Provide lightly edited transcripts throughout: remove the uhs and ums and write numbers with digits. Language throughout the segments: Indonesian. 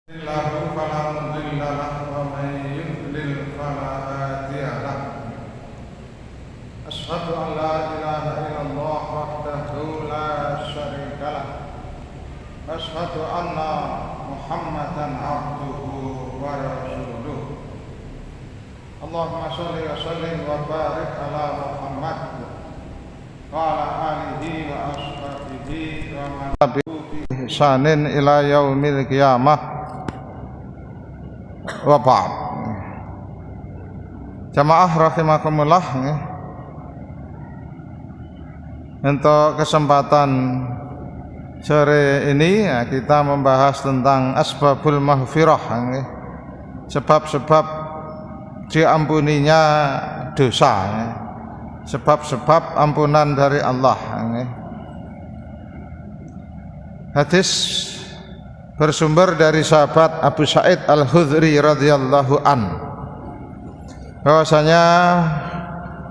له فلا مضل له ومن يضلل فلا هادي له أشهد أن لا إله إلا الله وحده لا شريك له أشهد أن محمدا عبده ورسوله اللهم صل وسلم وبارك على محمد وعلى آله وأصحابه ومن تبعهم بإحسان إلى يوم القيامة wa ba'd. Jamaah rahimakumullah, untuk kesempatan sore ini kita membahas tentang asbabul maghfirah, sebab-sebab diampuninya dosa, sebab-sebab ampunan dari Allah. Hadis bersumber dari sahabat Abu Sa'id Al-Khudri radhiyallahu an, bahwasanya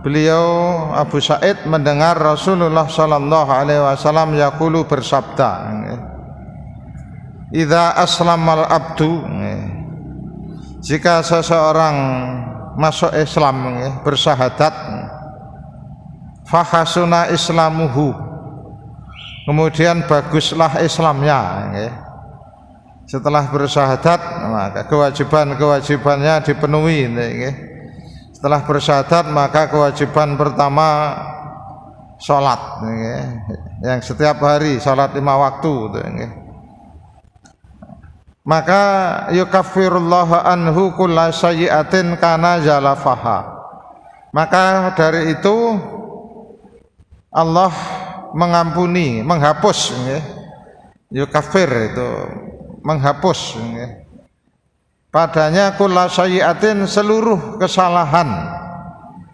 beliau Abu Sa'id mendengar Rasulullah sallallahu alaihi wasallam yaqulu bersabda, idza aslamal abdu, jika seseorang masuk Islam, bersyahadat, fahasuna islamuhu, kemudian baguslah Islamnya. Setelah bersyahadat, maka kewajiban-kewajibannya dipenuhi. Setelah bersyahadat, maka kewajiban pertama sholat, yang setiap hari sholat 5 waktu. Maka yukaffirullahu anhu kulla sayyi'atin kana jalafaha. Maka dari itu Allah mengampuni, menghapus. Yukaffir itu menghapus padanya kulla sayyi'atin, seluruh kesalahan,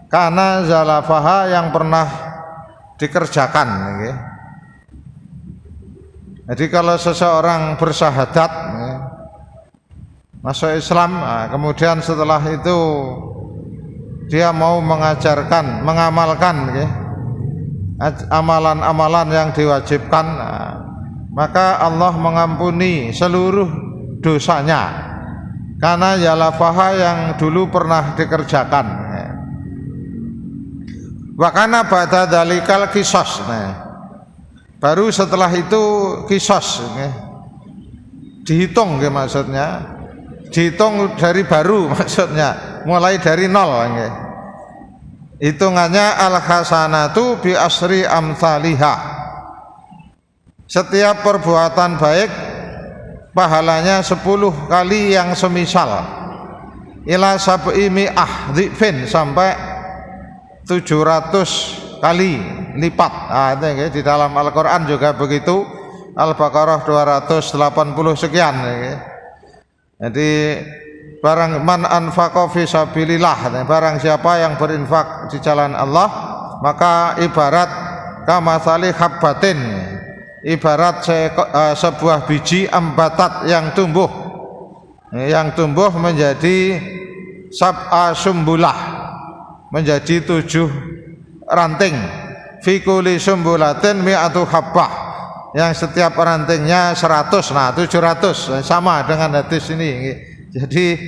karena zalafaha, yang pernah dikerjakan. Jadi kalau seseorang bersyahadat, masuk Islam, kemudian setelah itu dia mau mengajarkan, mengamalkan amalan-amalan yang diwajibkan, maka Allah mengampuni seluruh dosanya, karena yalafaha, yang dulu pernah dikerjakan. Wa kana ba'da dzalikal qisas, baru setelah itu qisas, dihitung, maksudnya dihitung dari baru, maksudnya mulai dari nol. Hitungannya al hasanatu bi asri amsalihah, setiap perbuatan baik pahalanya 10 kali yang semisal, ila sab'i mi'ah dhifin, sampai 700 kali lipat. Itu di dalam Al-Quran juga begitu, Al-Baqarah 280 sekian. Jadi barang man anfaqa fi sabilillah, barang siapa yang berinfak di jalan Allah, maka ibarat kamatsali habbatin, ibarat sebuah biji ambatat yang tumbuh menjadi sab'a sumbulah, menjadi 7 ranting, fi kulli sumbulatin mi'atu habbah, yang setiap rantingnya 100. Nah, 700 sama dengan hadis ini. Jadi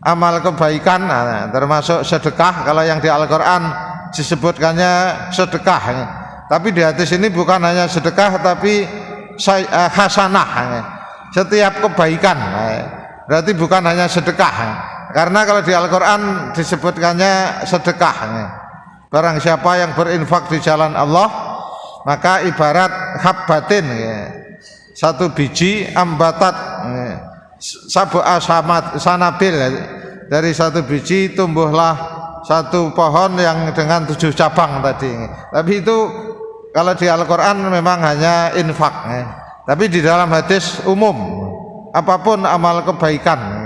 amal kebaikan, termasuk sedekah. Kalau yang di Al-Quran disebutkannya sedekah, tapi di hadis ini bukan hanya sedekah, tapi hasanah, setiap kebaikan. Berarti bukan hanya sedekah, karena kalau di Al-Quran disebutkannya sedekah. Barang siapa yang berinfak di jalan Allah, maka ibarat habbatin, 1 biji, ambatat sab'a sanabil, dari 1 biji tumbuhlah 1 pohon yang dengan 7 cabang tadi. Tapi itu kalau di Al-Quran memang hanya infak, tapi di dalam hadis umum, apapun amal kebaikan.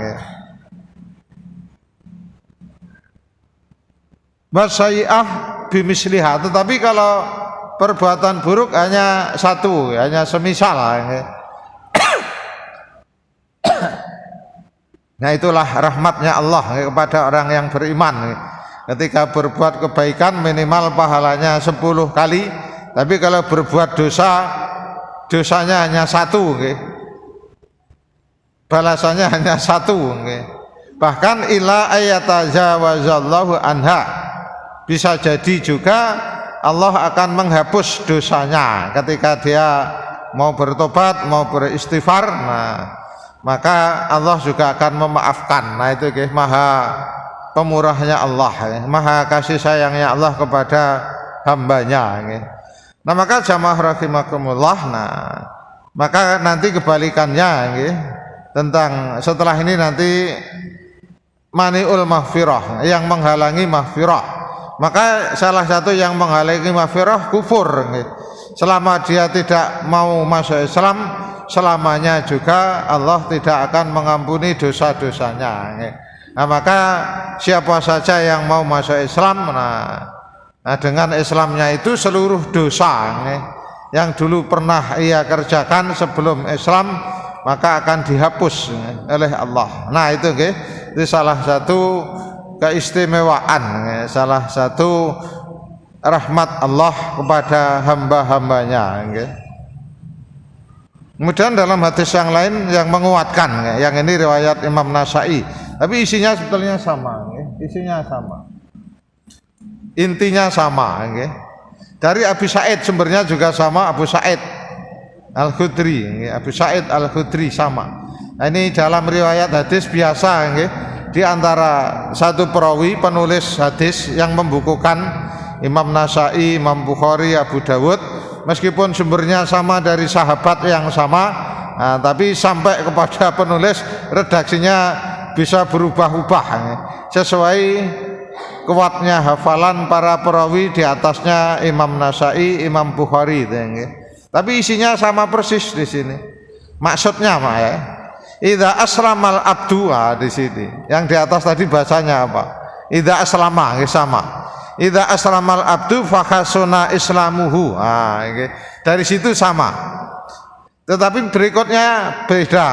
Wasai'ah bimisliha, tetapi kalau perbuatan buruk hanya 1, hanya semisal. Nah, itulah rahmatnya Allah kepada orang yang beriman. Ketika berbuat kebaikan minimal pahalanya 10 kali, tapi kalau berbuat dosa, dosanya hanya 1. balasannya hanya satu. Bahkan ila ayatajawazallahu anha, bisa jadi juga Allah akan menghapus dosanya ketika dia mau bertobat, mau beristighfar. Nah, maka Allah juga akan memaafkan. Nah itu maha pemurahnya Allah, maha kasih sayangnya Allah kepada hambanya. Nah maka jamaah rahimakumullah, nah maka nanti kebalikannya tentang setelah ini nanti mani'ul mahfirah, yang menghalangi mahfirah. Maka salah satu yang menghalangi mahfirah kufur. Selama dia tidak mau masuk Islam, selamanya juga Allah tidak akan mengampuni dosa-dosanya. Nah maka siapa saja yang mau masuk Islam, nah dengan Islamnya itu seluruh dosa yang dulu pernah ia kerjakan sebelum Islam maka akan dihapus oleh Allah. Nah itu salah satu keistimewaan, salah satu rahmat Allah kepada hamba-hambanya. Kemudian dalam hadis yang lain yang menguatkan, yang ini riwayat Imam Nasai, tapi isinya sebetulnya sama, isinya sama, intinya sama. Dari Abu Sa'id, sumbernya juga sama, Abu Sa'id Al-Khudri, Abu Sa'id Al-Khudri sama. Nah, ini dalam riwayat hadis biasa, di antara satu perawi penulis hadis yang membukukan Imam Nasai, Imam Bukhari, Abu Dawud, meskipun sumbernya sama dari sahabat yang sama, nah, tapi sampai kepada penulis redaksinya bisa berubah-ubah sesuai kuatnya hafalan para perawi di atasnya Imam Nasai, Imam Bukhari. Tapi isinya sama persis di sini. Maksudnya apa ya? Idza aslamal abdu, di sini. Yang di atas tadi bahasanya apa? Idza aslama, sama. Idza aslamal abdu fakhasuna islamuhu. Dari situ sama. Tetapi berikutnya beda.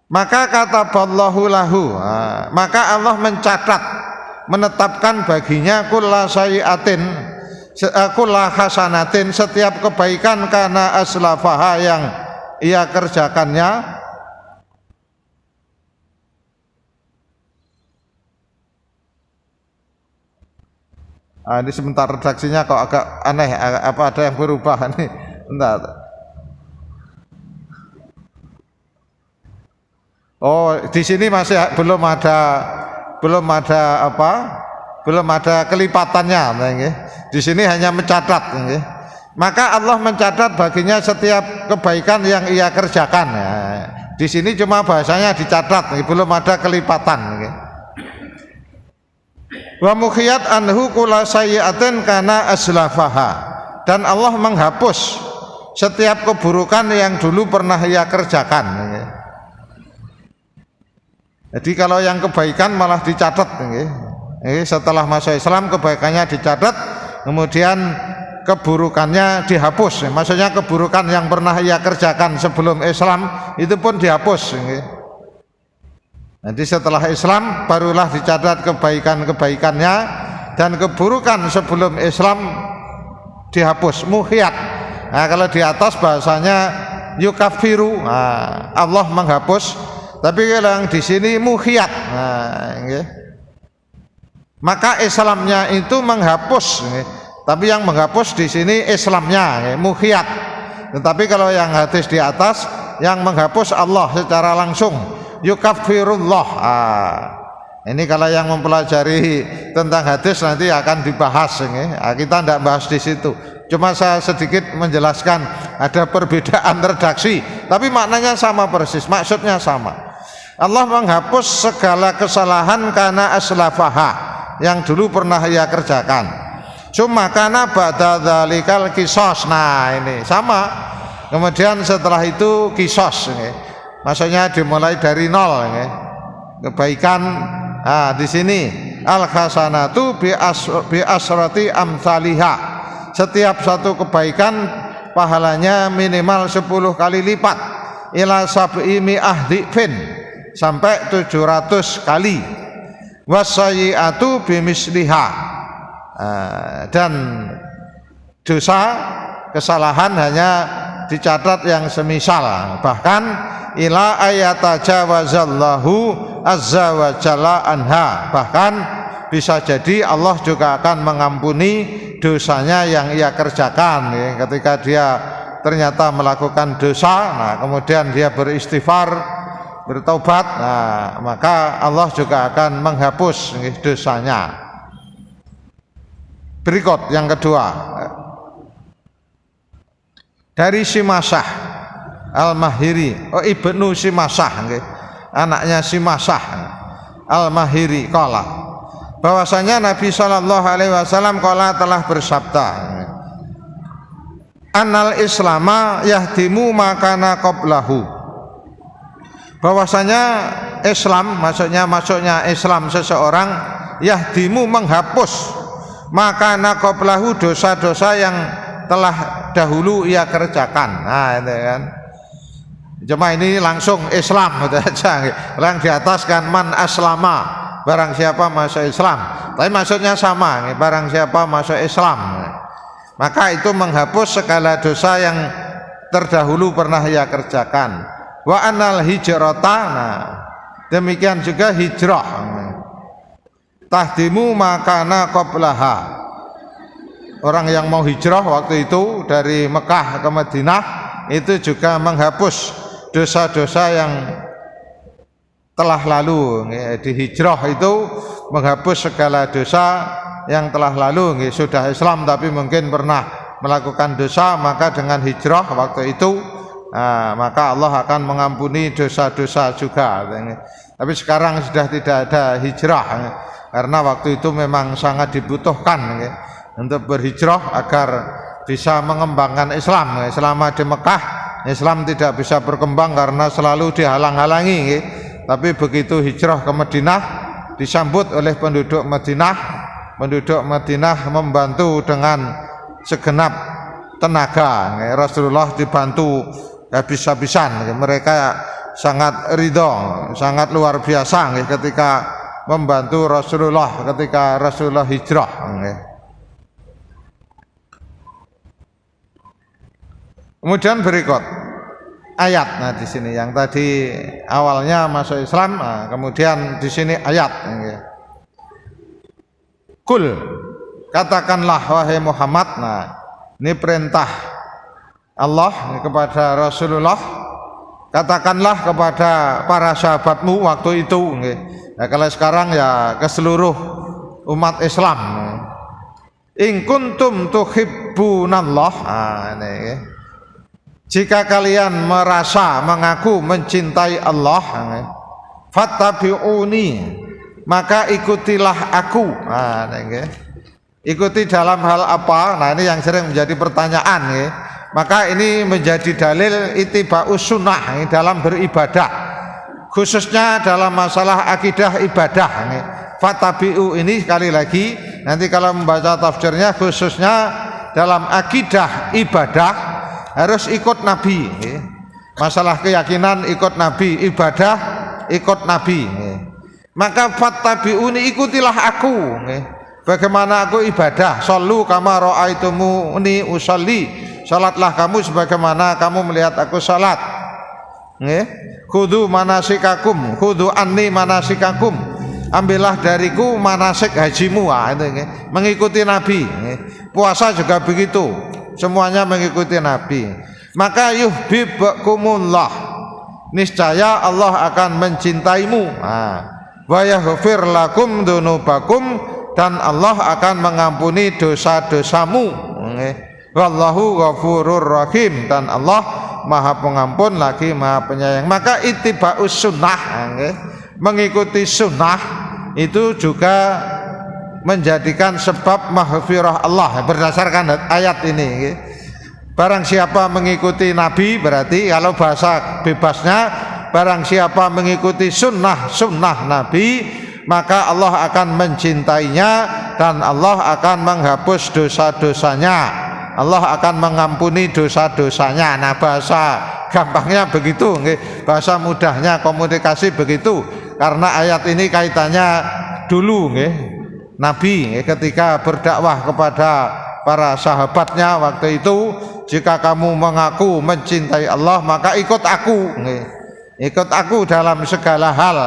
Maka kata Allahu lahu, maka Allah mencatat, menetapkan baginya kulla sayiatin, kulla hasanatin, setiap kebaikan karena aslafaha yang ia kerjakannya. Ini sebentar redaksinya kok agak aneh, apa ada yang berubah nih? Bentar. Oh, di sini masih belum ada kelipatannya. Di sini hanya mencatat. Maka Allah mencatat baginya setiap kebaikan yang ia kerjakan. Di sini cuma bahasanya dicatat, belum ada kelipatan. Wa mukhiyat anhu kula sayyi'atin kana aslafaha, dan Allah menghapus setiap keburukan yang dulu pernah ia kerjakan. Jadi kalau yang kebaikan malah dicatat, setelah masuk Islam kebaikannya dicatat, kemudian keburukannya dihapus. Maksudnya keburukan yang pernah ia kerjakan sebelum Islam itu pun dihapus. Nanti setelah Islam barulah dicatat kebaikan-kebaikannya, dan keburukan sebelum Islam dihapus, muhiyat. Nah, kalau di atas bahasanya yukafiru, Allah menghapus, tapi kalau yang di sini muhiyat. Maka Islamnya itu menghapus, tapi yang menghapus di sini Islamnya, muhiyat. Tetapi kalau yang hadis di atas, yang menghapus Allah secara langsung, yukafirullah. Ini kalau yang mempelajari tentang hadis nanti akan dibahas. Kita tidak bahas di situ. Cuma saya sedikit menjelaskan ada perbedaan redaksi, tapi maknanya sama persis, maksudnya sama. Allah menghapus segala kesalahan karena aslafaha, yang dulu pernah ia kerjakan. Cuma karena ba'da dzalikal qisas. Nah ini sama. Kemudian setelah itu qisas. Maksudnya dimulai dari nol. Kebaikan. Nah di sini al hasanatu bi asrati amsalihha. Setiap satu kebaikan pahalanya minimal 10 kali lipat. Ila sab'i mi'ah dhifin, sampai 700 kali. Wasayyi'atu bimisliha, dan dosa kesalahan hanya dicatat yang semisal, bahkan ila ayatajawazallahu azza wa jalla anha, bahkan bisa jadi Allah juga akan mengampuni dosanya yang ia kerjakan ya. Ketika dia ternyata melakukan dosa, nah kemudian dia beristighfar, bertaubat, nah maka Allah juga akan menghapus dosanya. Berikut yang kedua, dari Simasah Al-Mahiri, Ibnu Simasah, anaknya Simasah Al-Mahiri qala, bahwasanya Nabi sallallahu alaihi wasallam qala telah bersabda, annal islama yahdimu makana qablahu, bahwasanya Islam, maksudnya Islam seseorang, yahdimu menghapus makana qablahu, dosa-dosa yang telah dahulu ia kerjakan. Nah itu kan, cuma ini langsung Islam gitu aja. Yang di atas kan man aslama, barang siapa masuk Islam, tapi maksudnya sama, barang siapa masuk Islam, maka itu menghapus segala dosa yang terdahulu pernah ia kerjakan. Wa anal hijrata, nah demikian juga hijrah, tahdimu makana qablaha, orang yang mau hijrah waktu itu dari Mekah ke Madinah itu juga menghapus dosa-dosa yang telah lalu. Di hijrah itu menghapus segala dosa yang telah lalu. Sudah Islam tapi mungkin pernah melakukan dosa, maka dengan hijrah waktu itu maka Allah akan mengampuni dosa-dosa juga. Tapi sekarang sudah tidak ada hijrah, karena waktu itu memang sangat dibutuhkan untuk berhijrah agar bisa mengembangkan Islam. Selama di Mekah, Islam tidak bisa berkembang karena selalu dihalang-halangi. Tapi begitu hijrah ke Madinah, disambut oleh penduduk Madinah. Penduduk Madinah membantu dengan segenap tenaga. Rasulullah dibantu habis-habisan. Mereka sangat ridho, sangat luar biasa ketika membantu Rasulullah ketika Rasulullah hijrah. Kemudian berikut ayat. Nah di sini yang tadi awalnya masuk Islam, nah, kemudian di sini ayat. Kul, katakanlah wahai Muhammad. Nah ini perintah Allah kepada Rasulullah. Katakanlah kepada para sahabatmu waktu itu. Nah kalau sekarang ya ke seluruh umat Islam. In kuntum tuhibbunallah. Nah ini. Jika kalian merasa mengaku mencintai Allah, fattabi'uni, maka ikutilah aku. Nah, ikuti dalam hal apa? Nah ini yang sering menjadi pertanyaan. Maka ini menjadi dalil ittiba'us sunnah dalam beribadah, khususnya dalam masalah akidah ibadah. Fattabi'u ini sekali lagi nanti kalau membaca tafsirnya, khususnya dalam akidah ibadah harus ikut Nabi. Masalah keyakinan ikut Nabi, ibadah ikut Nabi. Maka fattabi'uni, ikutilah aku. Bagaimana aku ibadah? Shallu kama ra'aitumuni usolli, salatlah kamu sebagaimana kamu melihat aku salat. Khudu manasikakum, khudu anni manasikakum, ambillah dariku manasik hajimu. Mengikuti Nabi. Puasa juga begitu, semuanya mengikuti Nabi. Maka yuhibbukumullah, niscaya Allah akan mencintaimu. Wa yaghfir lakum dzunubakum, dan Allah akan mengampuni dosa-dosamu. Wallahu ghafurur rahim, dan Allah Maha Pengampun lagi Maha Penyayang. Maka ittiba'us sunnah, mengikuti sunnah itu juga menjadikan sebab maghfirah Allah berdasarkan ayat ini. Barang siapa mengikuti Nabi, berarti kalau bahasa bebasnya, barang siapa mengikuti sunnah Nabi, maka Allah akan mencintainya dan Allah akan menghapus dosa-dosanya. Allah akan mengampuni dosa-dosanya. Nah bahasa gampangnya begitu, bahasa mudahnya komunikasi begitu. Karena ayat ini kaitannya dulu, Nabi ketika berdakwah kepada para sahabatnya waktu itu, jika kamu mengaku mencintai Allah maka ikut aku, ikut aku dalam segala hal,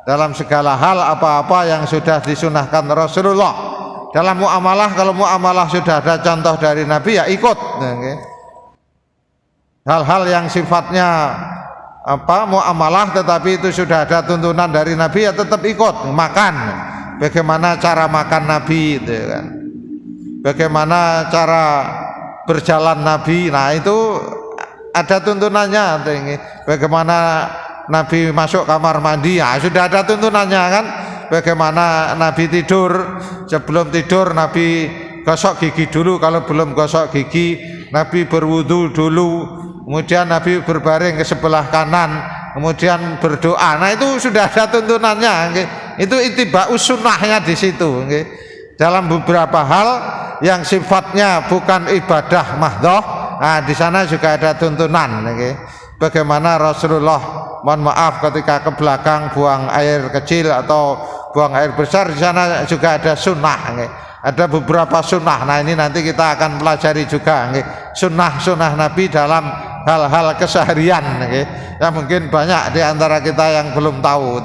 dalam segala hal apa-apa yang sudah disunahkan Rasulullah. Dalam muamalah, kalau muamalah sudah ada contoh dari Nabi ya ikut. Hal-hal yang sifatnya muamalah tetapi itu sudah ada tuntunan dari Nabi ya tetap ikut. Makan, bagaimana cara makan Nabi itu kan, bagaimana cara berjalan Nabi, nah itu ada tuntunannya. Bagaimana Nabi masuk kamar mandi, ya sudah ada tuntunannya kan. Bagaimana Nabi tidur, sebelum tidur Nabi gosok gigi dulu, kalau belum gosok gigi Nabi berwudu dulu, kemudian Nabi berbaring ke sebelah kanan, kemudian berdoa. Nah itu sudah ada tuntunannya, itu ittiba'us sunnahnya di situ. Dalam beberapa hal yang sifatnya bukan ibadah mahdhah, nah di sana juga ada tuntunan. Bagaimana Rasulullah, mohon maaf, ketika ke belakang buang air kecil atau buang air besar, di sana juga ada sunnah. Ada beberapa sunnah. Nah ini nanti kita akan pelajari juga sunnah-sunnah Nabi dalam hal-hal keseharian. Ya mungkin banyak di antara kita yang belum tahu.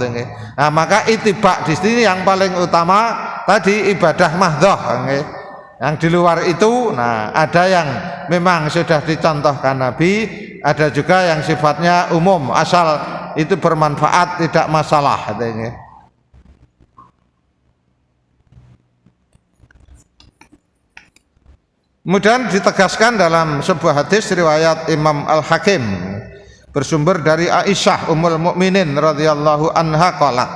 Nah maka ittiba di sini yang paling utama tadi ibadah mahdhah. Yang di luar itu, nah ada yang memang sudah dicontohkan Nabi, ada juga yang sifatnya umum, asal itu bermanfaat tidak masalah. Kemudian ditegaskan dalam sebuah hadis riwayat Imam Al-Hakim bersumber dari Aisyah Ummul Mukminin radhiyallahu anha qalat,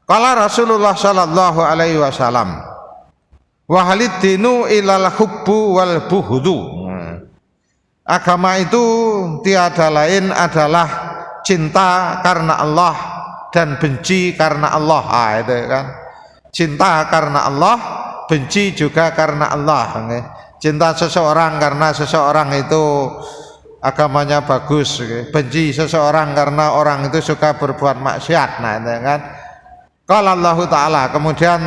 qala Rasulullah sallallahu alaihi wasallam, wa halid dinu ilal hubbu wal buhdu. Agama itu tiada lain adalah cinta karena Allah dan benci karena Allah. Itu kan, cinta karena Allah, benci juga karena Allah. Cinta seseorang karena seseorang itu agamanya bagus, benci seseorang karena orang itu suka berbuat maksiat. Nah itu kan, qala Allah Ta'ala, kemudian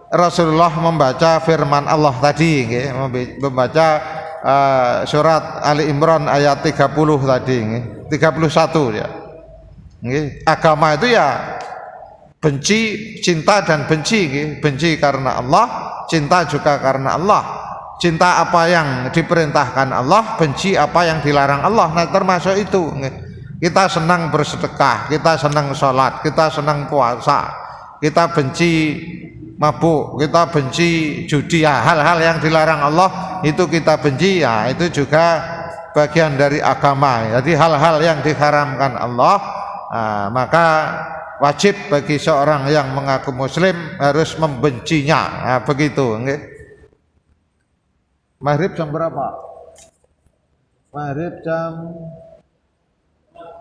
Rasulullah membaca firman Allah tadi, membaca surat Ali Imran ayat 30 tadi, 31 ya. Agama itu ya benci, cinta dan benci, benci karena Allah, cinta juga karena Allah. Cinta apa yang diperintahkan Allah, benci apa yang dilarang Allah. Nah termasuk itu, kita senang bersedekah, kita senang sholat, kita senang puasa, kita benci mabuk, kita benci judi, ya hal-hal yang dilarang Allah itu kita benci, ya itu juga bagian dari agama. Jadi hal-hal yang diharamkan Allah, maka wajib bagi seorang yang mengaku muslim harus membencinya. Nah, begitu. Maghrib jam berapa? Maghrib jam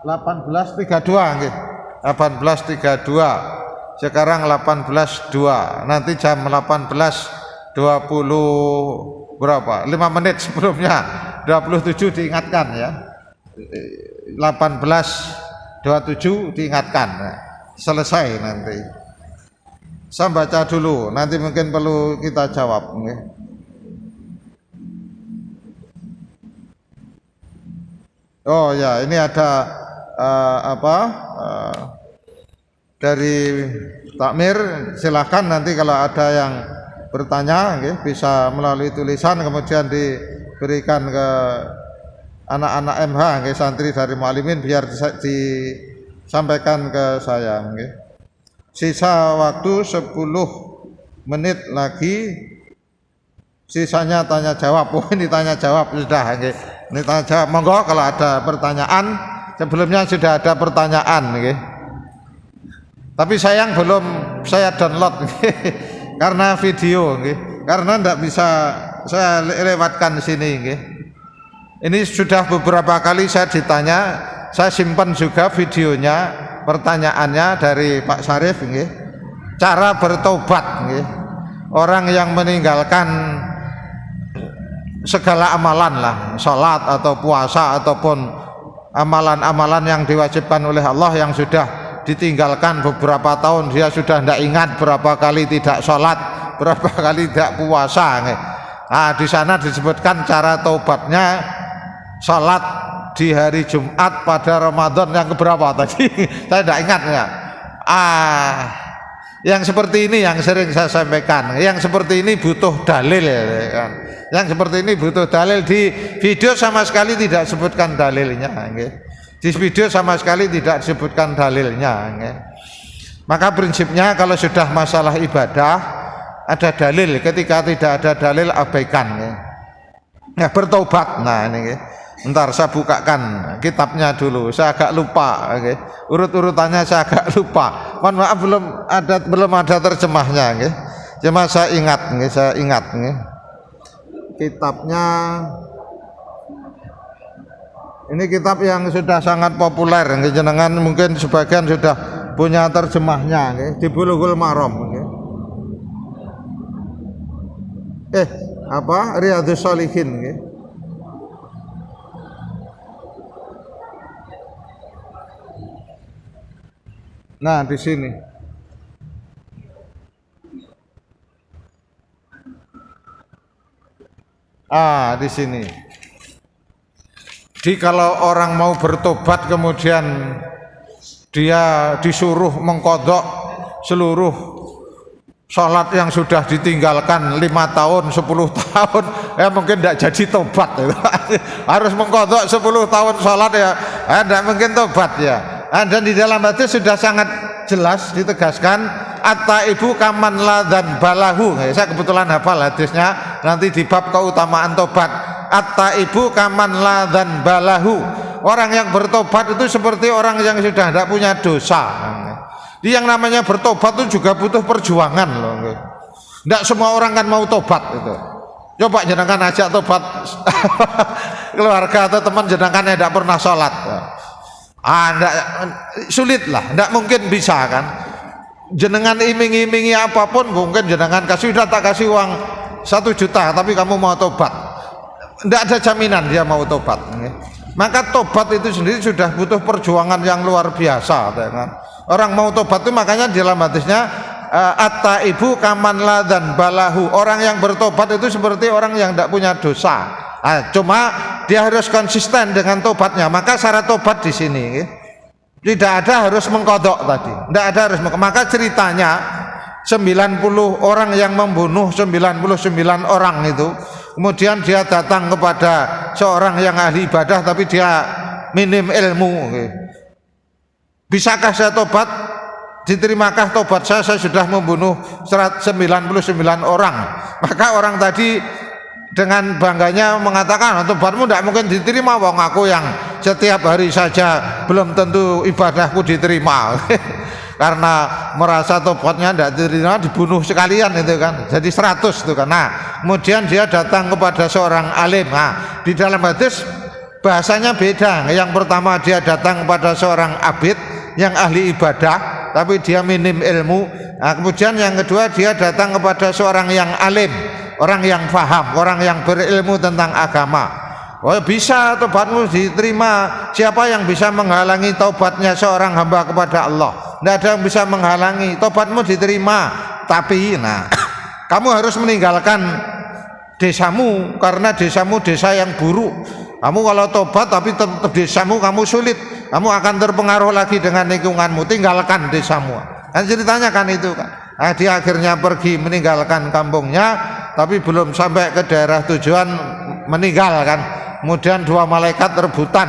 18.32, 18.32. Sekarang 18.02. Nanti jam 18.20 berapa? 5 menit sebelumnya 27 diingatkan ya. 18.27 diingatkan. Nah, selesai nanti. Saya baca dulu, nanti mungkin perlu kita jawab. Oh ya, ini ada dari takmir, silahkan nanti kalau ada yang bertanya bisa melalui tulisan kemudian diberikan ke anak-anak MH, santri dari Mu'alimin, biar disampaikan ke saya. Sisa waktu 10 menit lagi, sisanya tanya jawab. Oh ini tanya jawab sudah. Ini tanya jawab, monggo kalau ada pertanyaan. Sebelumnya sudah ada pertanyaan, tapi sayang belum saya download karena video, karena tidak bisa saya lewatkan di sini. Ini sudah beberapa kali saya ditanya, saya simpan juga videonya, pertanyaannya dari Pak Syarif. Cara bertobat, orang yang meninggalkan segala amalan lah, sholat atau puasa ataupun amalan-amalan yang diwajibkan oleh Allah yang sudah ditinggalkan beberapa tahun, dia sudah tidak ingat berapa kali tidak sholat, berapa kali tidak puasa. Nah, di sana disebutkan cara taubatnya salat di hari Jumat pada Ramadan yang keberapa tadi? Saya tidak ingat ya. Yang seperti ini yang sering saya sampaikan. Yang seperti ini butuh dalil ya kan. Yang seperti ini butuh dalil. Di video sama sekali tidak sebutkan dalilnya. Di video sama sekali tidak disebutkan dalilnya. Maka prinsipnya kalau sudah masalah ibadah ada dalil, ketika tidak ada dalil abaikan. Ya bertobat. Nah ini, ntar saya bukakan kitabnya dulu. Saya agak lupa. Urut-urutannya saya agak lupa. Mohon maaf belum ada terjemahnya. Cuma saya ingat. Kitabnya. Ini kitab yang sudah sangat populer. Jenengan mungkin sebagian sudah punya terjemahnya. Di Bulughul Maram. Riyadhus Shalihin. Nah, di sini. Di sini. Jadi kalau orang mau bertobat kemudian dia disuruh mengkodok seluruh sholat yang sudah ditinggalkan 5 tahun, 10 tahun, mungkin tidak jadi tobat. Harus mengkodok 10 tahun sholat ya, tidak mungkin tobat ya. Dan di dalam hadis sudah sangat jelas ditegaskan, at-taibu kaman ladzan balahu. Saya kebetulan hafal hadisnya, nanti di bab keutamaan tobat. At-taibu kaman ladzan balahu. Orang yang bertobat itu seperti orang yang sudah tidak punya dosa. Yang namanya bertobat itu juga butuh perjuangan loh. Tidak semua orang kan mau tobat itu. Coba jenengan ajak tobat keluarga atau teman jenengan yang tidak pernah sholat. Sulit lah, tidak mungkin bisa kan. Jenengan iming-imingi apapun, mungkin jenengan sudah tak kasih uang 1 juta, tapi kamu mau tobat, tidak ada jaminan dia mau tobat. Maka tobat itu sendiri sudah butuh perjuangan yang luar biasa. Kan? Orang mau tobat itu makanya di dalam hadisnya at-taibu kaman ladzan balahu. Orang yang bertobat itu seperti orang yang tidak punya dosa. Cuma dia harus konsisten dengan tobatnya. Maka syarat tobat di sini tidak ada harus mengkodok tadi. Tidak ada harus. Maka ceritanya 90 orang yang membunuh 99 orang itu, kemudian dia datang kepada seorang yang ahli ibadah tapi dia minim ilmu. Bisakah saya tobat? Diterimakah tobat saya sudah membunuh 99 orang. Maka orang tadi dengan bangganya mengatakan, tobatmu tidak mungkin diterima, wong aku yang setiap hari saja belum tentu ibadahku diterima. Karena merasa tobatnya tidak diterima, dibunuh sekalian itu kan, jadi 100 itu kan. Nah, kemudian dia datang kepada seorang alim. Nah, di dalam hadis bahasanya beda. Yang pertama dia datang kepada seorang abid yang ahli ibadah tapi dia minim ilmu. Nah, kemudian yang kedua dia datang kepada seorang yang alim, orang yang faham, orang yang berilmu tentang agama. Bisa tobatmu diterima. Siapa yang bisa menghalangi tobatnya seorang hamba kepada Allah? Tidak ada yang bisa menghalangi tobatmu diterima. Tapi kamu harus meninggalkan desamu, karena desamu desa yang buruk. Kamu kalau tobat tapi tetap desamu kamu sulit, kamu akan terpengaruh lagi dengan lingkunganmu. Tinggalkan desamu. Kan ceritanya kan itu kan. Dia akhirnya pergi meninggalkan kampungnya, tapi belum sampai ke daerah tujuan meninggal kan. Kemudian 2 malaikat rebutan.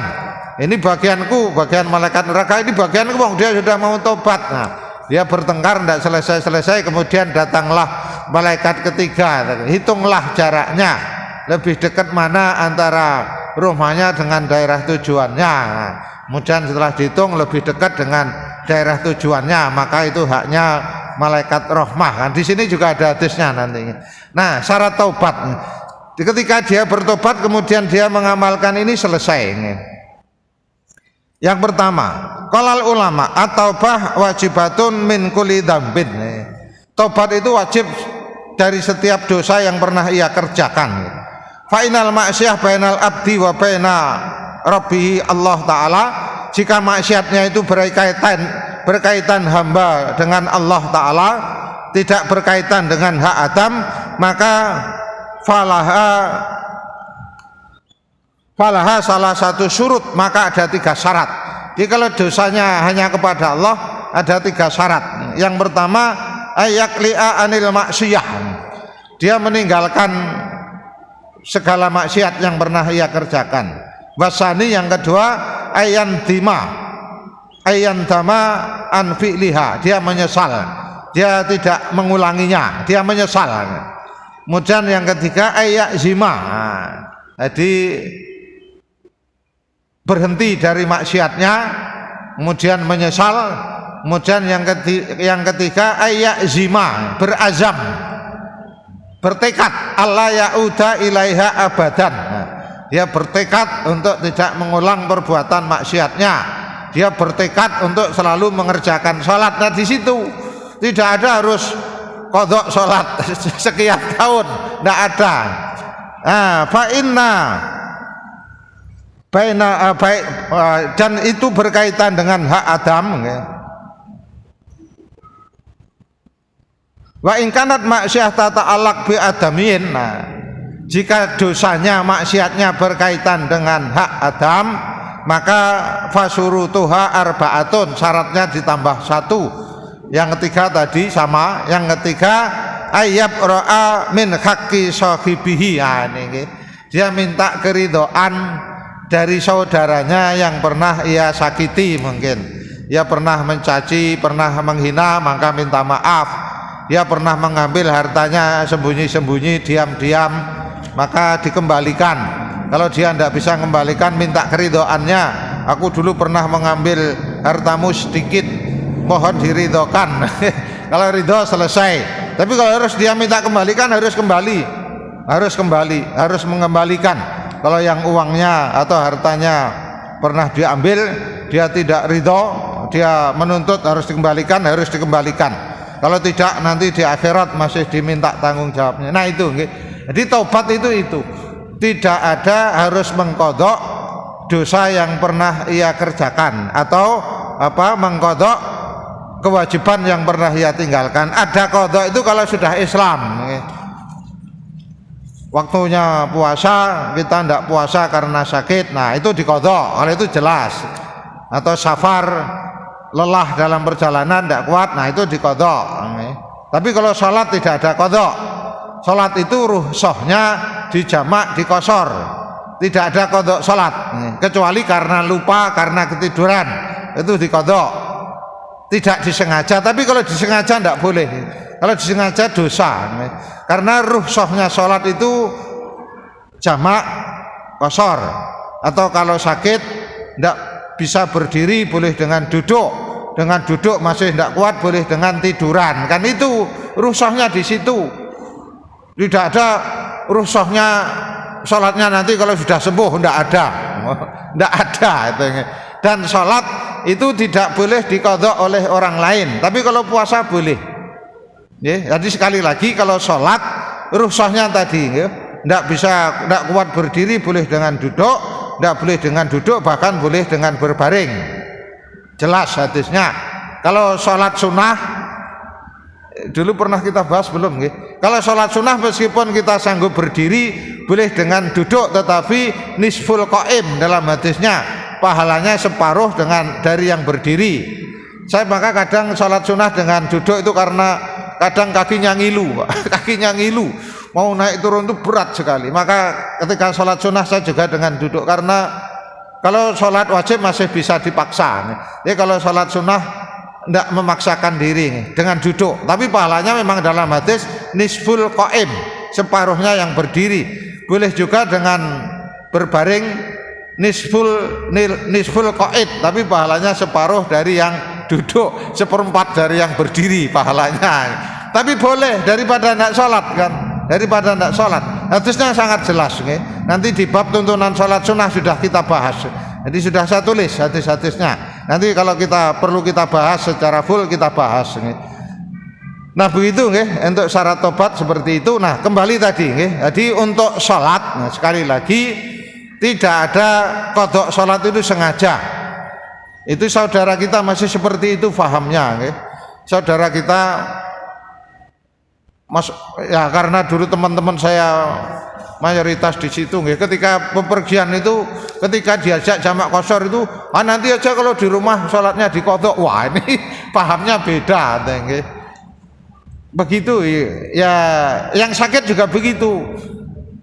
Ini bagianku, bagian malaikat neraka ini bagianku, dia sudah mau tobat. Nah, dia bertengkar tidak selesai-selesai, kemudian datanglah malaikat ketiga. Hitunglah jaraknya, lebih dekat mana antara rumahnya dengan daerah tujuannya. Nah, kemudian setelah dihitung lebih dekat dengan daerah tujuannya, maka itu haknya malaikat rahmah. Kan di sini juga ada hadisnya nanti. Nah, syarat taubat. Ketika dia bertobat kemudian dia mengamalkan ini selesai. Yang pertama, qalal ulama at-taubah wajibatun min kulli dzambin. Tobat itu wajib dari setiap dosa yang pernah ia kerjakan. Fa inal ma'siyah bainal abdi wa baina rabbih Allah taala. Jika maksiatnya itu berkaitan hamba dengan Allah taala, tidak berkaitan dengan hak Adam, maka falaha salah satu syurut, maka ada 3 syarat. Jadi kalau dosanya hanya kepada Allah ada 3 syarat. Yang pertama ayakli'a anil maksiyah, dia meninggalkan segala maksiat yang pernah ia kerjakan. Wasani yang kedua ayandama an fi'liha, dia menyesal, dia tidak mengulanginya, dia menyesal. Kemudian yang ketiga ayazima, jadi berhenti dari maksiatnya, kemudian menyesal. Kemudian yang ketiga ayazima, berazam, bertekad Allah ya'uda ilaiha abadan, dia bertekad untuk tidak mengulang perbuatan maksiatnya, dia bertekad untuk selalu mengerjakan sholat. Nah di situ tidak ada harus qadha sholat sekian tahun, tidak ada. Dan itu berkaitan dengan hak Adam. Wa in kanat maksiyah tata'allaq bi adamin, jika dosanya maksiatnya berkaitan dengan hak Adam, maka fasurutuha arba'atun, syaratnya ditambah 1. Yang ketiga tadi sama, yang ketiga ayyab ra'a min haqqi sahibihi, dia minta keridhaan dari saudaranya yang pernah ia sakiti. Mungkin ia pernah mencaci, pernah menghina, maka minta maaf. Dia pernah mengambil hartanya sembunyi-sembunyi, diam-diam, maka dikembalikan. Kalau dia tidak bisa kembalikan, minta keridhoannya. Aku dulu pernah mengambil hartamu sedikit, mohon diridhokan. Kalau ridho selesai. Tapi kalau harus dia minta kembalikan, harus mengembalikan. Kalau yang uangnya atau hartanya pernah diambil, dia tidak ridho, dia menuntut harus dikembalikan, Kalau tidak, nanti di akhirat masih diminta tanggung jawabnya. Nah itu, jadi taubat itu tidak ada harus mengkodok dosa yang pernah ia kerjakan, atau mengkodok kewajiban yang pernah ia tinggalkan. Ada kodok itu kalau sudah Islam. Waktunya puasa, kita tidak puasa karena sakit, nah itu dikodok, kalau itu jelas. Atau safar, lelah dalam perjalanan tidak kuat, nah itu dikodok. Tapi kalau sholat tidak ada kodok. Sholat itu rukhsahnya dijamak, dikosor, tidak ada kodok sholat, kecuali karena lupa, karena ketiduran, itu dikodok, tidak disengaja. Tapi kalau disengaja tidak boleh, kalau disengaja dosa, karena rukhsahnya sholat itu jamak, kosor. Atau kalau sakit tidak bisa berdiri, boleh dengan duduk masih tidak kuat, boleh dengan tiduran. Kan itu rukhsahnya di situ. Tidak ada rukhsahnya sholatnya nanti kalau sudah sembuh, tidak ada. Dan sholat itu tidak boleh diqadha oleh orang lain. Tapi kalau puasa boleh. Jadi sekali lagi, kalau sholat rukhsahnya tadi, tidak kuat berdiri, boleh dengan duduk, tidak boleh dengan duduk, bahkan boleh dengan berbaring. Jelas hadisnya. Kalau sholat sunnah, dulu pernah kita bahas belum? Kalau sholat sunnah meskipun kita sanggup berdiri, boleh dengan duduk, tetapi nisful qaim dalam hadisnya, pahalanya separuh dari yang berdiri. Saya maka kadang sholat sunnah dengan duduk itu karena kadang kakinya ngilu, mau naik turun itu berat sekali. Maka ketika sholat sunnah saya juga dengan duduk, karena kalau sholat wajib masih bisa dipaksa. Jadi kalau sholat sunnah tidak memaksakan diri dengan duduk, tapi pahalanya memang dalam hadis nisful qaim, separuhnya yang berdiri. Boleh juga dengan berbaring, nisful qaid, tapi pahalanya separuh dari yang duduk, seperempat dari yang berdiri pahalanya. Tapi boleh daripada tidak sholat, kan, daripada tidak sholat. Hadisnya sangat jelas. Nanti di bab tuntunan sholat sunnah sudah kita bahas. Jadi sudah saya tulis hadis-hadisnya. Nanti kalau perlu kita bahas secara full, kita bahas. Nah begitu, untuk syarat tobat seperti itu. Nah kembali tadi, jadi untuk sholat, sekali lagi tidak ada qadha sholat itu sengaja. Itu saudara kita masih seperti itu fahamnya. Saudara kita Mas, ya karena dulu teman-teman saya mayoritas di situ nggih, ketika bepergian itu ketika diajak jamak qashar itu nanti aja kalau di rumah sholatnya diqadha. Wah, ini pahamnya beda nggih. Begitu ya, yang sakit juga begitu.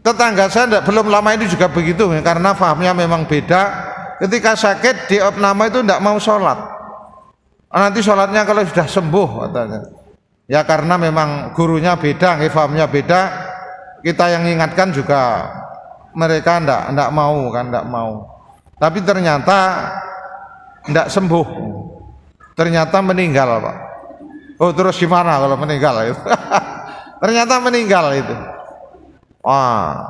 Tetangga saya belum lama ini juga begitu karena pahamnya memang beda. Ketika sakit di opname itu tidak mau sholat. Nanti sholatnya kalau sudah sembuh katanya. Ya karena memang gurunya beda, pahamnya beda. Kita yang ingatkan juga mereka ndak mau kan, ndak mau. Tapi ternyata ndak sembuh. Ternyata meninggal, Pak. Oh, terus gimana kalau meninggal itu? Ternyata meninggal itu. Wah,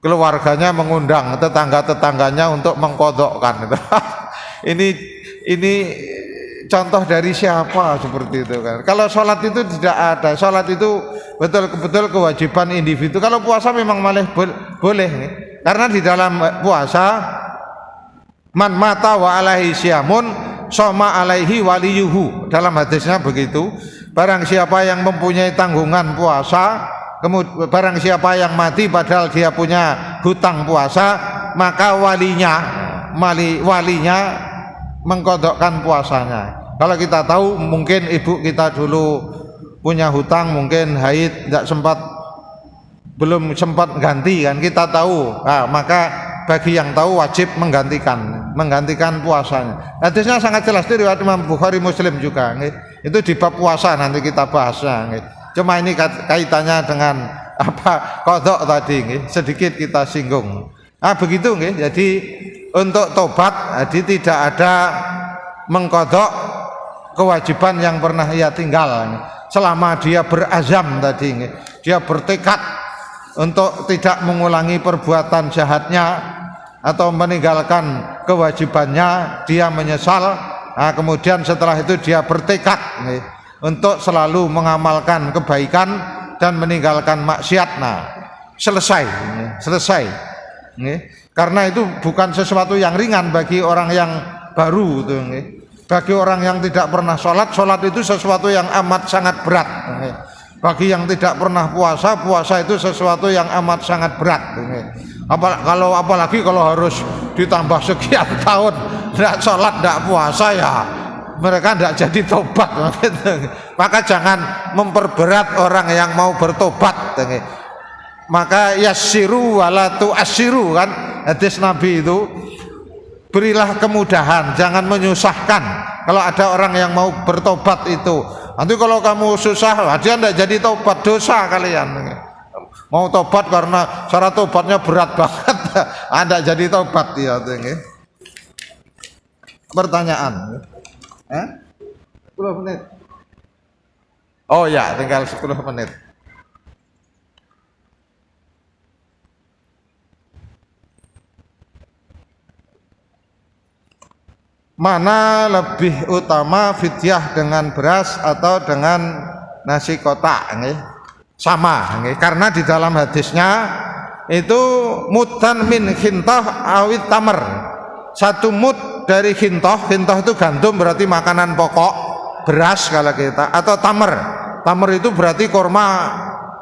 keluarganya mengundang tetangga-tetangganya untuk mengkodokkan itu. ini contoh dari siapa seperti itu kan? Kalau sholat itu tidak ada. Sholat itu betul-betul kewajiban individu. Kalau puasa memang malah boleh nih. Karena di dalam puasa man mata wa alaihi syamun soma alaihi waliyuhu, dalam hadisnya begitu. Barang siapa yang mempunyai tanggungan puasa, kemudian barang siapa yang mati padahal dia punya hutang puasa, maka walinya mengkodokkan puasanya. Kalau kita tahu mungkin ibu kita dulu punya hutang, mungkin haid belum sempat ganti kan, kita tahu. Maka bagi yang tahu wajib menggantikan puasanya. Hadisnya sangat jelas dari riwayat Imam Bukhari, Muslim juga. Itu di bab puasa nanti kita bahasnya. Cuma ini kaitannya dengan apa qadha tadi, sedikit kita singgung. Begitu nggih. Jadi untuk tobat, jadi tidak ada mengqadha kewajiban yang pernah ia tinggal. Selama dia berazam tadi, dia bertekad untuk tidak mengulangi perbuatan jahatnya atau meninggalkan kewajibannya, dia menyesal. Kemudian setelah itu dia bertekad untuk selalu mengamalkan kebaikan dan meninggalkan maksiat. Selesai. Karena itu bukan sesuatu yang ringan bagi orang yang baru itu. Bagi orang yang tidak pernah sholat itu sesuatu yang amat sangat berat. Bagi yang tidak pernah puasa itu sesuatu yang amat sangat berat. Apalagi kalau harus ditambah sekian tahun tidak sholat, tidak puasa, ya mereka tidak jadi tobat. Maka jangan memperberat orang yang mau bertobat. Maka yassiru wala tu'assiru kan, hadis Nabi itu, berilah kemudahan, jangan menyusahkan. Kalau ada orang yang mau bertobat itu, nanti kalau kamu susah, dia tidak jadi tobat, dosa kalian. Mau tobat karena syarat tobatnya berat banget, Anda jadi tobat ya. Pertanyaan? 10 menit. Oh ya, tinggal 10 menit. Mana lebih utama fidyah dengan beras atau dengan nasi kotak? Sama, karena di dalam hadisnya itu mudan min khintah awit tamar, 1 mud dari khintah itu gandum, berarti makanan pokok, beras kalau kita, atau tamar itu berarti korma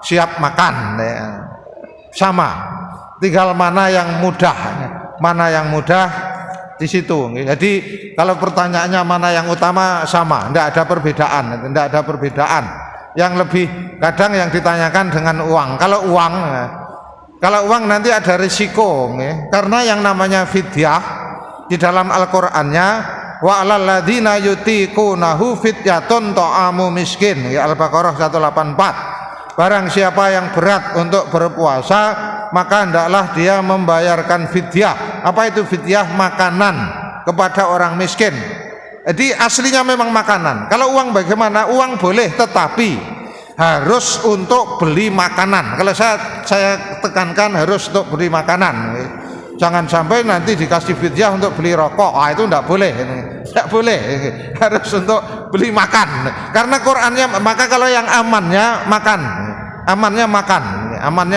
siap makan, sama. Tinggal mana yang mudah di situ. Jadi kalau pertanyaannya mana yang utama, sama, tidak ada perbedaan. Yang lebih kadang yang ditanyakan dengan uang. Kalau uang nanti ada risiko, karena yang namanya fidyah di dalam Al-Qur'annya, wa 'alal ladzina yutiqunahu fidyatun ta'amu miskin, Al-Baqarah 184. Barang siapa yang berat untuk berpuasa, maka hendaklah dia membayarkan fidyah. Apa itu fidyah? Makanan kepada orang miskin. Jadi aslinya memang makanan. Kalau uang bagaimana? Uang boleh, tetapi harus untuk beli makanan. Kalau saya tekankan harus untuk beli makanan. Jangan sampai nanti dikasih fidyah untuk beli rokok. Itu tidak boleh. Tidak boleh. Harus untuk beli makan. Karena Qur'annya, maka kalau yang amannya makan. Amannya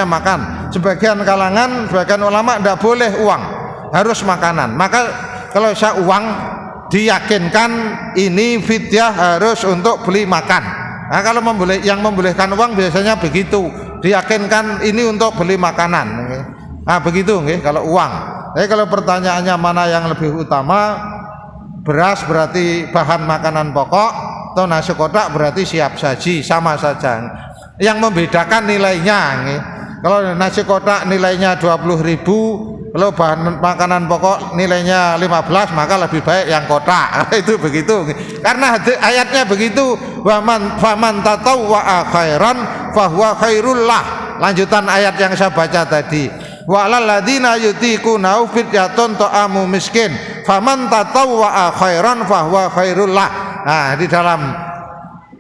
makan. Sebagian kalangan, sebagian ulama tidak boleh uang, harus makanan. Maka kalau saya uang, diyakinkan ini fidyah harus untuk beli makan. Nah, kalau yang membolehkan uang biasanya begitu, diyakinkan ini untuk beli makanan. Nah, begitu nggih kalau uang. Tapi kalau pertanyaannya mana yang lebih utama, beras berarti bahan makanan pokok, atau nasi kotak berarti siap saji, sama saja. Yang membedakan nilainya nggih. Kalau nasi kotak nilainya 20.000, kalau bahan makanan pokok nilainya 15, maka lebih baik yang kotak. Itu begitu. Karena ayatnya begitu, faman tatawwa'a khairan fahuwa khairul lah. Lanjutan ayat yang saya baca tadi. Wa 'alal ladzina yutiquna fidyatun ta'amu miskin. Faman tatawwa'a khairan fahuwa khairul lah. Nah, di dalam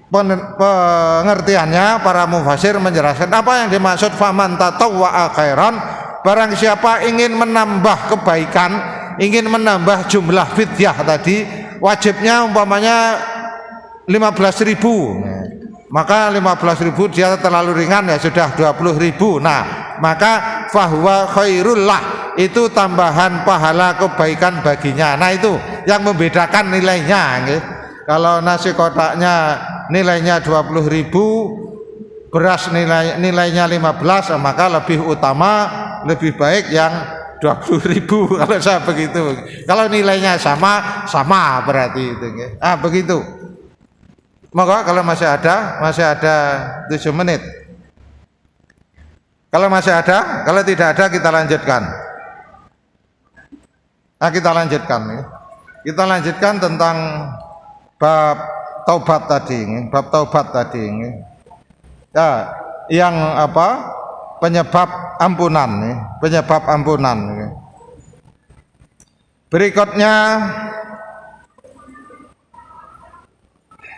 pengertiannya para mufasir menjelaskan apa yang dimaksud faman tatawwa'a khairan. Barang siapa ingin menambah kebaikan, ingin menambah jumlah fidyah tadi, wajibnya umpamanya 15.000, maka 15.000 dia terlalu ringan, ya sudah 20.000. Nah, maka fahuwa khairul lah, itu tambahan pahala kebaikan baginya. Nah, itu yang membedakan nilainya nggih. Kalau nasi kotaknya nilainya 20.000, beras nilainya 15, maka lebih utama, lebih baik yang 20.000 kalau saya begitu. Kalau nilainya sama berarti itu. Begitu. Maka kalau masih ada 7 menit. Kalau masih ada, kalau tidak ada kita lanjutkan. Kita lanjutkan. Kita lanjutkan tentang bab taubat tadi. Bab taubat tadi. Ya, yang apa? Penyebab ampunan. Penyebab ampunan. Berikutnya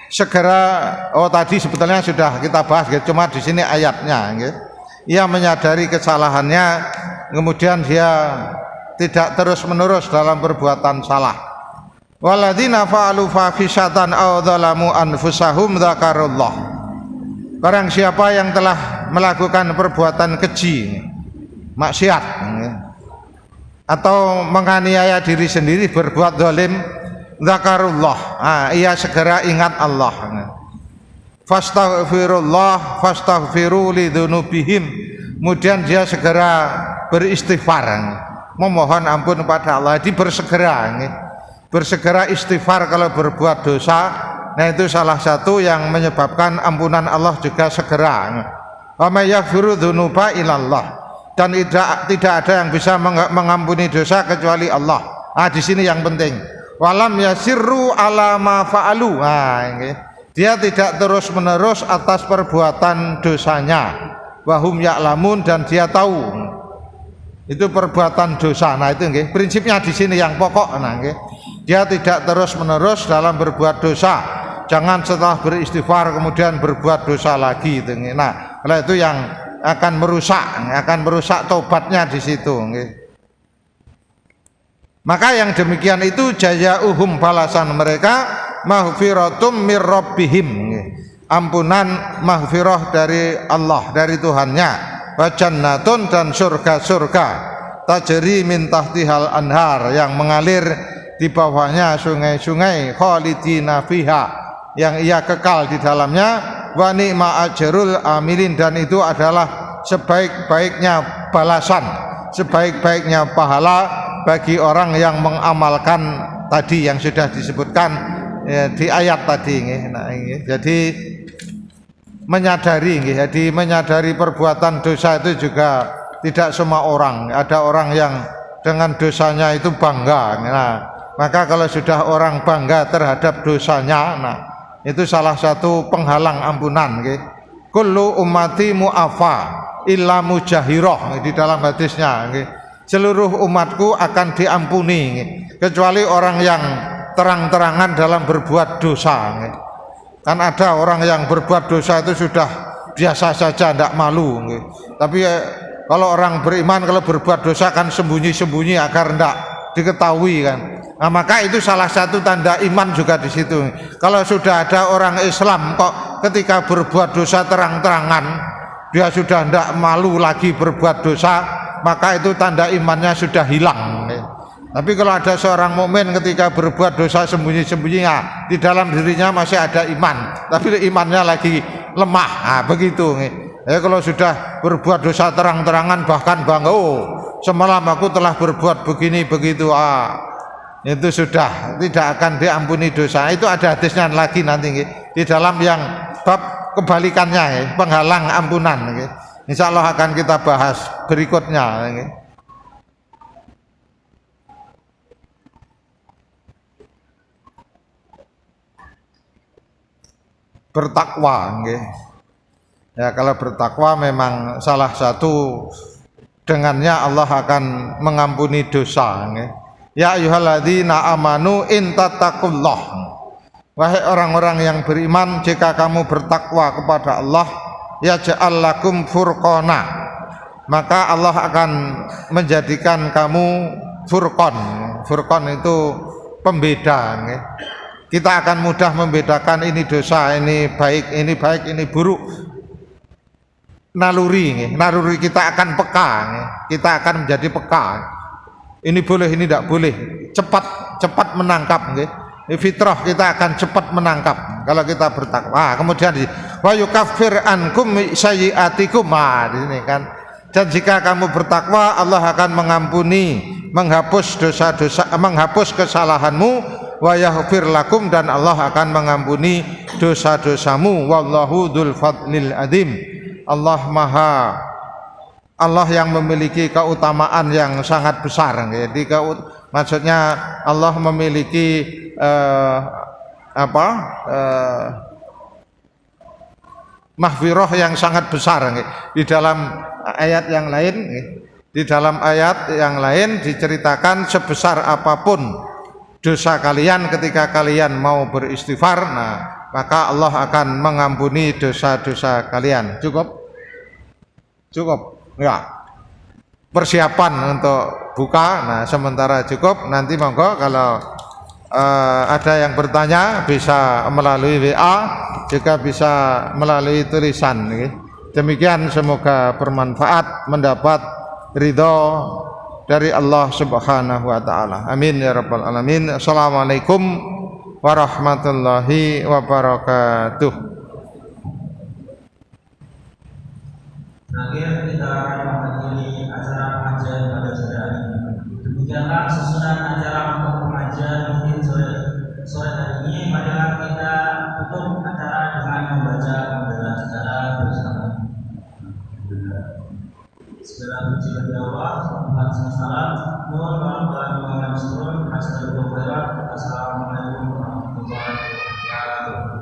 segera, tadi sebetulnya sudah kita bahas, cuma di sini ayatnya. Ia menyadari kesalahannya, kemudian dia tidak terus-menerus dalam perbuatan salah. Walladzina fa'alu fahisatan aw dzalamu anfusahum dzakarullah. Barang siapa yang telah melakukan perbuatan keji, maksiat, atau menganiaya diri sendiri, berbuat zalim, dzakarullah, ia segera ingat Allah. Fastaghfiru lidzunubihim, kemudian dia segera beristighfar, memohon ampun kepada Allah. Jadi bersegera istighfar kalau berbuat dosa. Nah, itu salah satu yang menyebabkan ampunan Allah juga segera. Wa may yaghfiru dzunuba illallah, dan tidak ada yang bisa mengampuni dosa kecuali Allah. Di sini yang penting. Walam yasirru ala ma fa'alu. Dia tidak terus-menerus atas perbuatan dosanya. Wahum ya'lamun, dan dia tahu itu perbuatan dosa. Nah, itu nggih. Prinsipnya di sini yang pokok. Dia tidak terus-menerus dalam berbuat dosa. Jangan setelah beristighfar kemudian berbuat dosa lagi. Nah, kalau itu yang akan merusak tobatnya di situ. Maka yang demikian itu jazaa'uhum, balasan mereka maghfiratum mir rabbihim, ampunan maghfirah dari Allah, dari Tuhannya, wa jannatun, dan surga-surga, tajri min tahtihal anhar, yang mengalir di bawahnya sungai-sungai, khalidina fiha, yang ia kekal di dalamnya, wa ni'ma ajrul amilin, dan itu adalah sebaik-baiknya balasan, sebaik-baiknya pahala bagi orang yang mengamalkan tadi yang sudah disebutkan di ayat tadi. Jadi menyadari perbuatan dosa itu juga tidak semua orang. Ada orang yang dengan dosanya itu bangga. Nah, maka kalau sudah orang bangga terhadap dosanya, itu salah satu penghalang ampunan. Kullu ummati mu'afa illa mujahirah, di dalam hadisnya. Seluruh umatku akan diampuni kecuali orang yang terang-terangan dalam berbuat dosa. Kan ada orang yang berbuat dosa itu sudah biasa saja, tidak malu. Tapi kalau orang beriman kalau berbuat dosa kan sembunyi-sembunyi agar tidak diketahui kan. Nah, maka itu salah satu tanda iman juga di situ. Kalau sudah ada orang Islam kok ketika berbuat dosa terang-terangan, dia sudah tidak malu lagi berbuat dosa, maka itu tanda imannya sudah hilang. Tapi kalau ada seorang mukmin ketika berbuat dosa sembunyi-sembunyi, ya, di dalam dirinya masih ada iman, tapi imannya lagi lemah. Nah, begitu. Ya, kalau sudah berbuat dosa terang-terangan bahkan bangga, oh semalam aku telah berbuat begini begitu, itu sudah tidak akan diampuni dosa. Itu ada hadisnya lagi nanti di dalam yang bab kebalikannya, penghalang ampunan. Insya Allah akan kita bahas berikutnya. Bertakwa, ya, kalau bertakwa memang salah satu dengannya Allah akan mengampuni dosa. Ya ayyuhalladzina amanu in tattaqullah, wahai orang-orang yang beriman, jika kamu bertakwa kepada Allah, yaj'al lakum furqana, maka Allah akan menjadikan kamu furqan. Furqan itu pembeda. Kita akan mudah membedakan ini dosa, ini baik, ini buruk. Naluri kita akan peka, kita akan menjadi peka. Ini boleh, ini tidak boleh. Cepat menangkap. Fitrah kita akan cepat menangkap kalau kita bertakwa. Kemudian wa yukaffir ankum sayyi'atikum, di sini kan. Dan jika kamu bertakwa, Allah akan mengampuni, menghapus dosa-dosa, menghapus kesalahanmu. Wa yaghfir lakum, dan Allah akan mengampuni dosa-dosamu. Wallahu dzul fadlil adzim. Allah yang memiliki keutamaan yang sangat besar. Jadi maksudnya Allah memiliki mahfirah yang sangat besar. Di dalam ayat yang lain, diceritakan sebesar apapun dosa kalian ketika kalian mau beristighfar, maka Allah akan mengampuni dosa-dosa kalian. Cukup ya, persiapan untuk buka. Sementara cukup, nanti monggo kalau ada yang bertanya bisa melalui WA, juga bisa melalui tulisan. Demikian, semoga bermanfaat, mendapat ridho dari Allah Subhanahu wa taala. Amin ya rabbal alamin. Assalamualaikum warahmatullahi wabarakatuh. Terakhir kita akan mengakhiri acara pengajian pada sore hari ini. Demikianlah susunan acara untuk pengajian mungkin sore hari ini. Marilah kita tutup acara dengan membaca pembela secara bersama. Segala puji bagi Allah, Tuhan semesta alam. Mohon warahmatullahi wabarakatuh. Assalamualaikum warahmatullahi wabarakatuh.